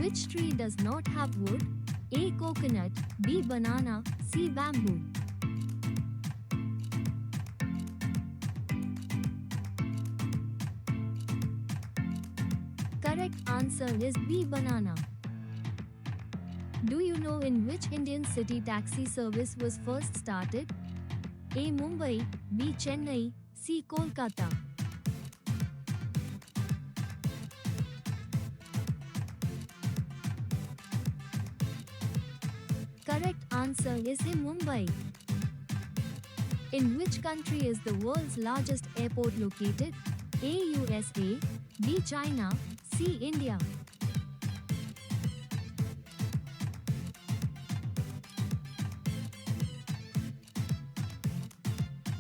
Which tree does not have wood? A. Coconut, B. Banana, C. Bamboo. Correct answer is B. Banana. Do you know in which Indian city taxi service was first started? A. Mumbai, B. Chennai, C. Kolkata. Correct answer is in Mumbai. In which country is the world's largest airport located? A. USA, B. China, C. India.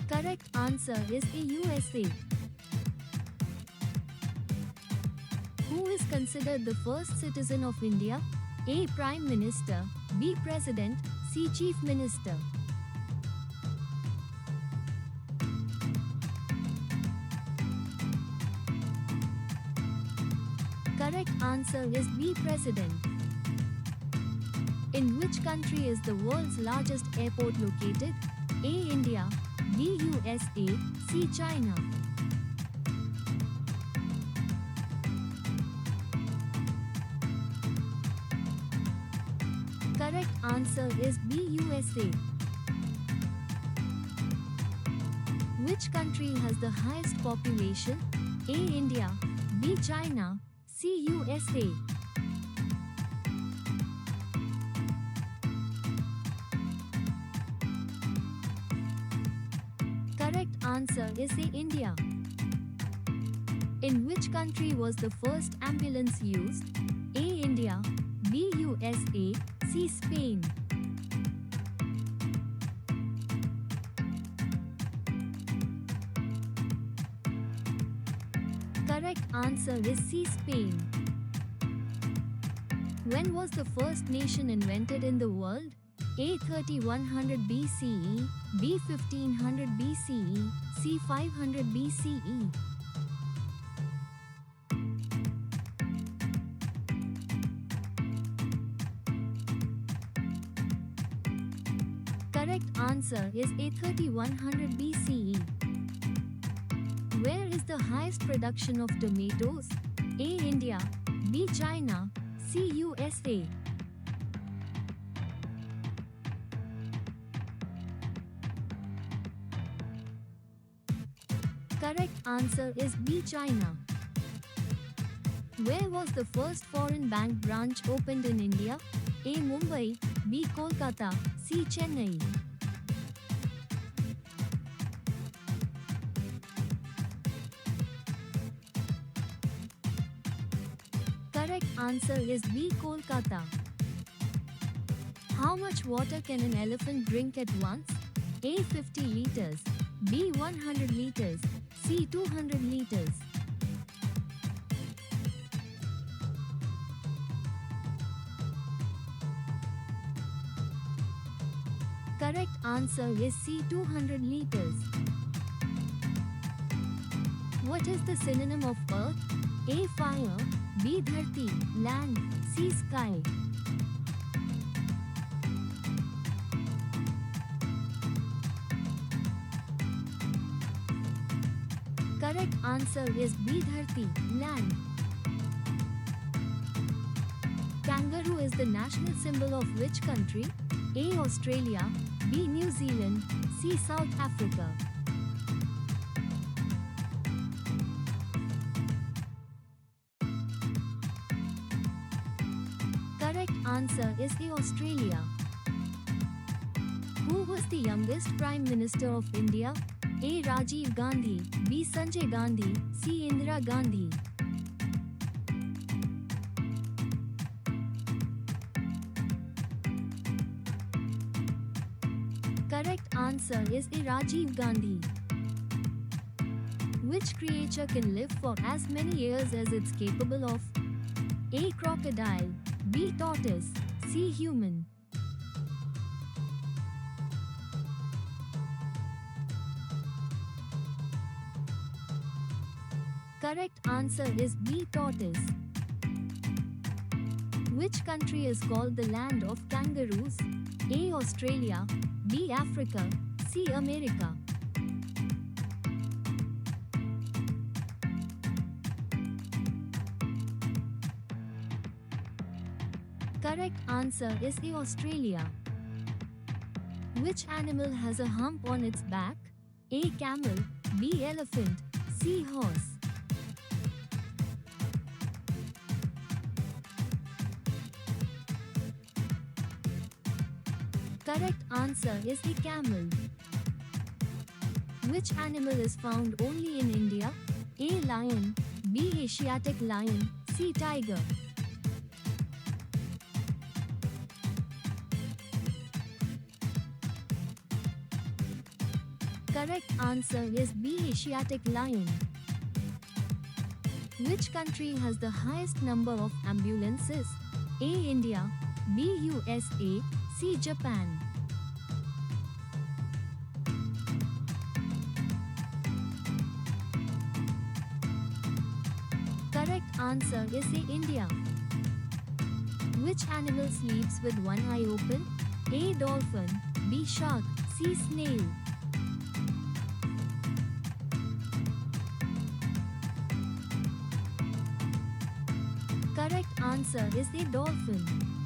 Correct answer is A. USA. Who is considered the first citizen of India? A. Prime Minister, B. President, C. Chief Minister. Correct answer is B. President. In which country is the world's largest airport located? A. India, B. USA, C. China. Correct answer is B. USA. Which country has the highest population? A. India, B. China, C. USA. Correct answer is A. India. In which country was the first ambulance used? A. India, B. USA, C. Spain. Correct answer is C. Spain. When was the first nation invented in the world? A. 3100 BCE, B. 1500 BCE, C. 500 BCE. Correct answer is A. 3100 BCE. Where is the highest production of tomatoes? A. India, B. China, C. USA. Correct answer is B. China. Where was the first foreign bank branch opened in India? A. Mumbai, B. Kolkata, C. Chennai. Correct answer is B. Kolkata. How much water can an elephant drink at once? A. 50 liters, B. 100 liters, C. 200 liters. Correct answer is C. 200 liters. What is the synonym of earth? A. Fire, B. Dharti, land, C. Sky. Correct answer is B. Dharti, land. Kangaroo is the national symbol of which country? A. Australia, B. New Zealand, C. South Africa. Correct answer is A. Australia. Who was the youngest Prime Minister of India? A. Rajiv Gandhi, B. Sanjay Gandhi, C. Indira Gandhi. Correct answer is A. Rajiv Gandhi. Which creature can live for as many years as it's capable of? A. Crocodile, B. Tortoise, C. Human. Correct answer is B. Tortoise. Which country is called the land of kangaroos? A. Australia, B. Africa, C. America. Correct answer is A. Australia. Which animal has a hump on its back? A. Camel, B. Elephant, C. Horse. Correct answer is A. Camel. Which animal is found only in India? A. Lion, B. Asiatic lion, C. Tiger. Correct answer is B. Asiatic lion. Which country has the highest number of ambulances? A. India, B. USA, C. Japan. Correct answer is A. India. Which animal sleeps with one eye open? A. Dolphin, B. Shark, C. Snail. Correct answer is A. Dolphin.